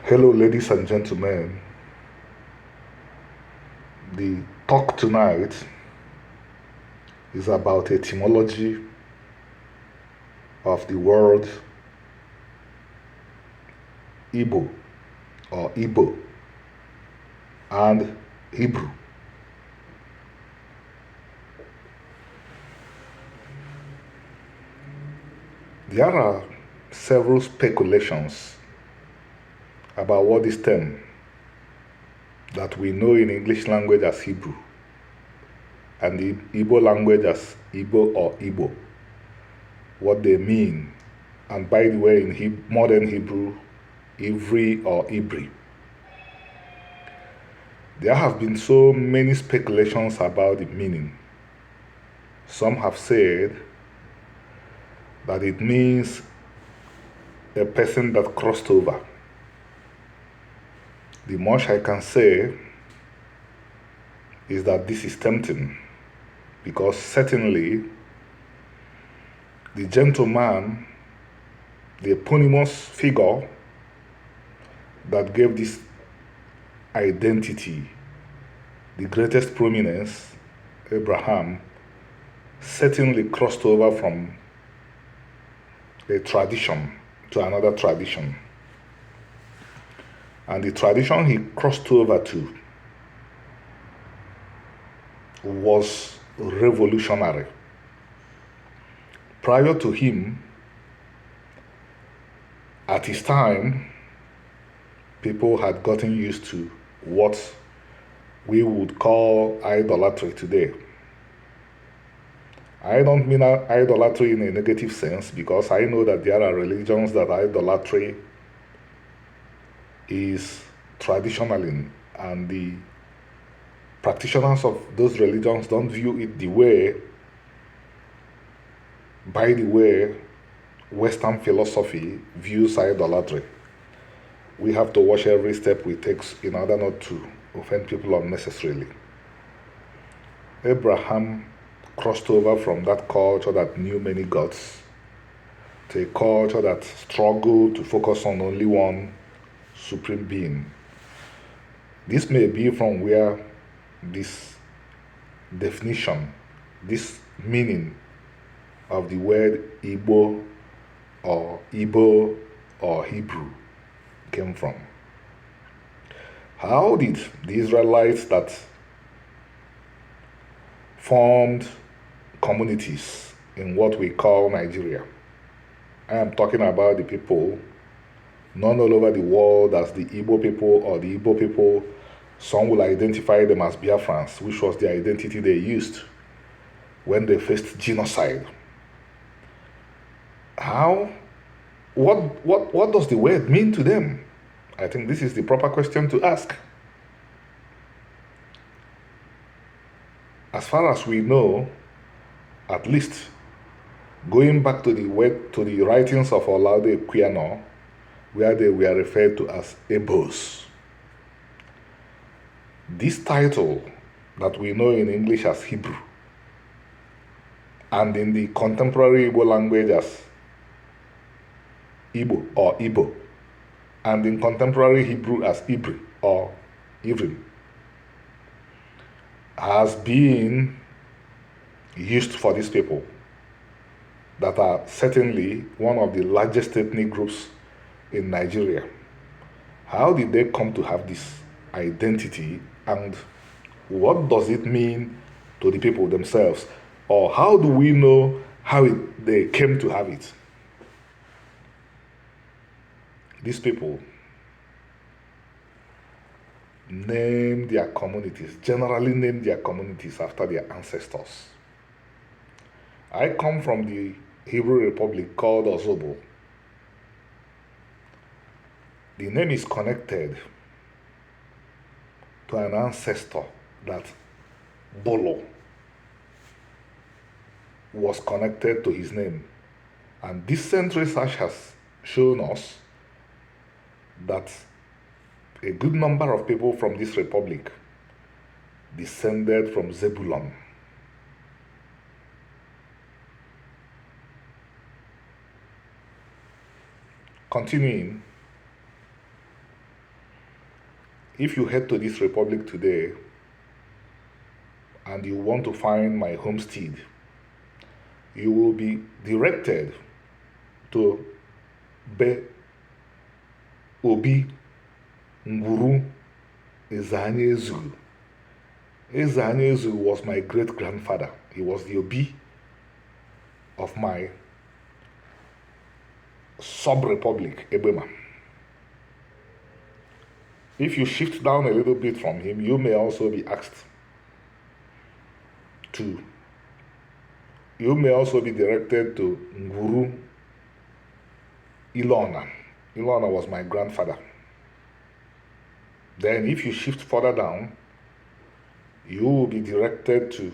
Hello, ladies and gentlemen. The talk tonight is about etymology of the word Igbo or Igbo and Hebrew. There are several speculations about what this term that we know in English language as Hebrew and the Igbo language as Igbo or Igbo, what they mean. And by the way, in modern Hebrew, Ivri or Ibri. There have been so many speculations about the meaning. Some have said that it means a person that crossed over. The much I can say is that this is tempting because certainly the gentleman, the eponymous figure that gave this identity the greatest prominence, Abraham, certainly crossed over from a tradition to another tradition. And the tradition he crossed over to was revolutionary. Prior to him, at his time, people had gotten used to what we would call idolatry today. I don't mean idolatry in a negative sense because I know that there are religions that idolatry is traditional in, and the practitioners of those religions don't view it the way, by the way, Western philosophy views idolatry. We have to watch every step we take in order not to offend people unnecessarily. Abraham crossed over from that culture that knew many gods to a culture that struggled to focus on only one supreme being. This may be from where this definition, this meaning of the word Igbo or Igbo or Hebrew came from. How did the Israelites that formed communities in what we call Nigeria? I am talking about the people known all over the world as the Igbo people or the Igbo people. Some will identify them as Biafrans, which was the identity they used when they faced genocide. How? What does the word mean to them? I think this is the proper question to ask. As far as we know, at least going back to the writings of Olaude Equiano, where they were referred to as Eboes. This title that we know in English as Hebrew and in the contemporary Igbo language as Igbo or Igbo, and in contemporary Hebrew as Ibri or Ivri, has been used for these people that are certainly one of the largest ethnic groups in Nigeria. How did they come to have this identity, and what does it mean to the people themselves? Or how do we know how they came to have it? These people name their communities, generally name their communities after their ancestors. I come from the Hebrew Republic called Ozobo. The name is connected to an ancestor that Bolo was connected to his name. And this research has shown us that a good number of people from this republic descended from Zebulon. Continuing, If you head to this republic today and you want to find my homestead, you will be directed to Be Obi Nguru Ezanyezu. Ezanyezu was my great-grandfather. He was the Obi of my sub-republic, Eboe. If you shift down a little bit from him, you may also be asked to, you may also be directed to Nguru Ilona. Ilona was my grandfather. Then if you shift further down, you will be directed to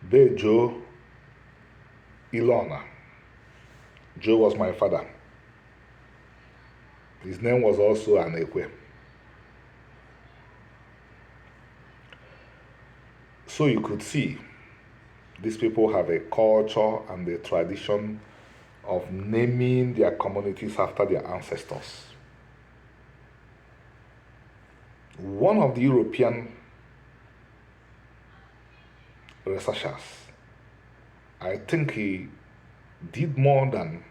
Bejo Ilona. Joe was my father. His name was also Anekwe. So you could see, these people have a culture and a tradition of naming their communities after their ancestors. One of the European researchers, I think he did more than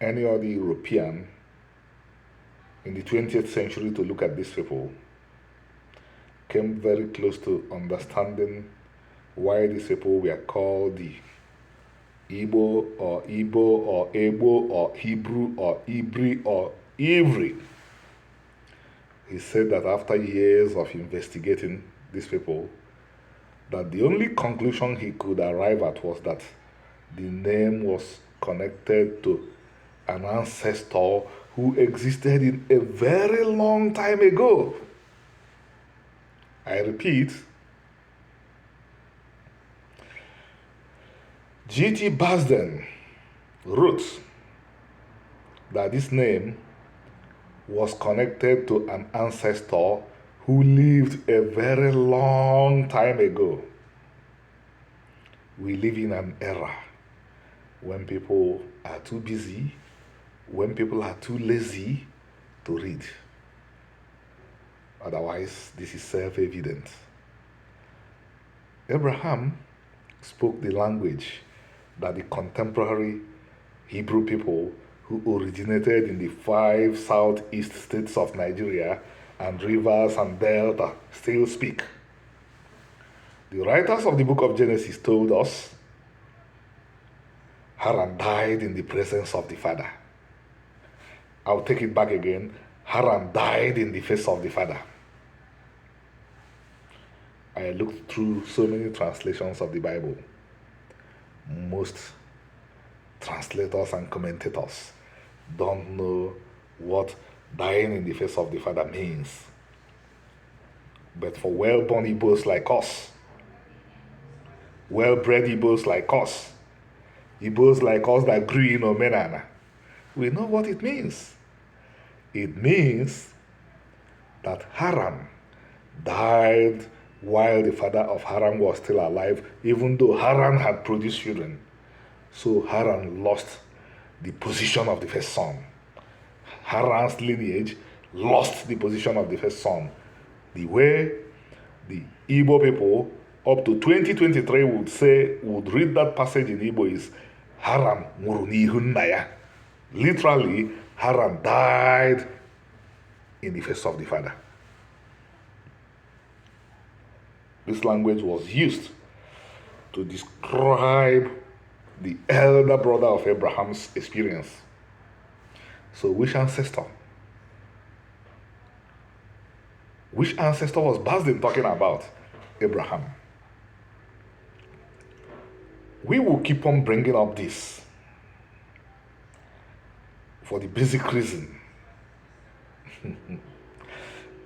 any other European in the 20th century to look at these people, came very close to understanding why these people were called the Igbo or Eboe or Hebrew or Ibri or Ivri. He said that after years of investigating these people, that the only conclusion he could arrive at was that the name was connected to an ancestor who existed in a very long time ago. I repeat, G.T. Basden wrote that this name was connected to an ancestor who lived a very long time ago. We live in an era when people are too busy, when people are too lazy to read. Otherwise, this is self-evident. Abraham spoke the language that the contemporary Hebrew people who originated in the 5 southeast states of Nigeria and rivers and delta still speak. The writers of the book of Genesis told us Haran died in the presence of the Father. I'll take it back again. Haran died in the face of the Father. I looked through so many translations of the Bible. Most translators and commentators don't know what dying in the face of the Father means. But for well-born Igbos like us, well-bred Igbos like us that grew in Omenana, we know what it means. It means that Haran died while the father of Haran was still alive, even though Haran had produced children. So Haran lost the position of the first son. Haran's lineage lost the position of the first son. The way the Igbo people up to 2023 would read that passage in Igbo is Haran nwụrụ n'ihu nna ya. Literally, Haran died in the face of the father. This language was used to describe the elder brother of Abraham's experience. So which ancestor? Which ancestor was Basden talking about? Abraham. We will keep on bringing up this for the basic reason.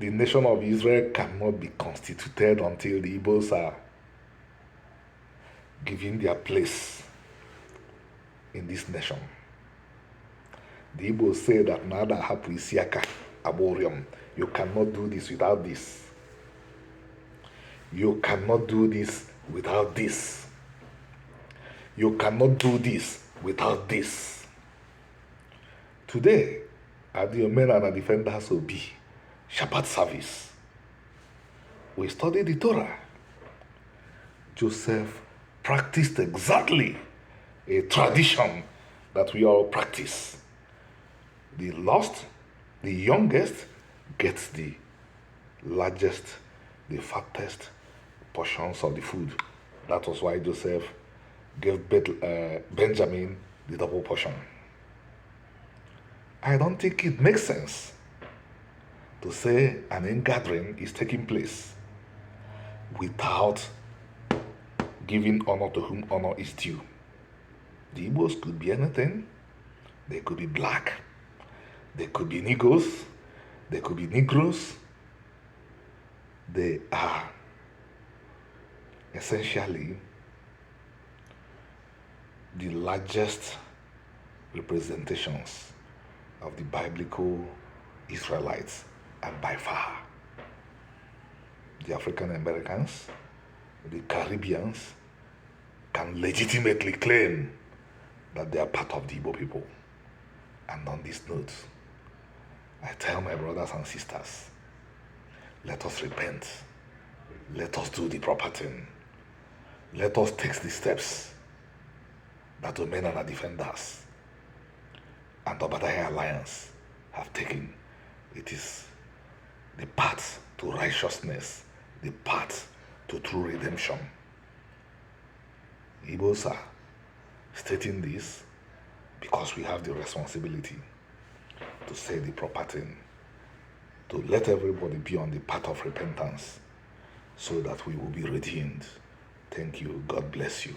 The nation of Israel cannot be constituted until the Igbos are given their place in this nation. The Igbos say that nada hapu isiaka aborium. You cannot do this without this. You cannot do this without this. You cannot do this without this. Today, at the Omenana Defenders Obi, Shabbat service. We study the Torah. Joseph practiced exactly a tradition that we all practice. The lost, the youngest, gets the largest, the fattest portions of the food. That was why Joseph gave Benjamin the double portion. I don't think it makes sense to say an ingathering is taking place without giving honor to whom honor is due. The Igbos could be anything. They could be black. They could be Negroes. They could be Negroes. They are essentially the largest representations of the biblical Israelites, and by far the African Americans, the Caribbeans can legitimately claim that they are part of the Igbo people. And on this note, I tell my brothers and sisters, let us repent. Let us do the proper thing. Let us take the steps that the men and the defenders and the Obadiah Alliance have taken. It is the path to righteousness, the path to true redemption. Igbos are stating this because we have the responsibility to say the proper thing, to let everybody be on the path of repentance so that we will be redeemed. Thank you. God bless you.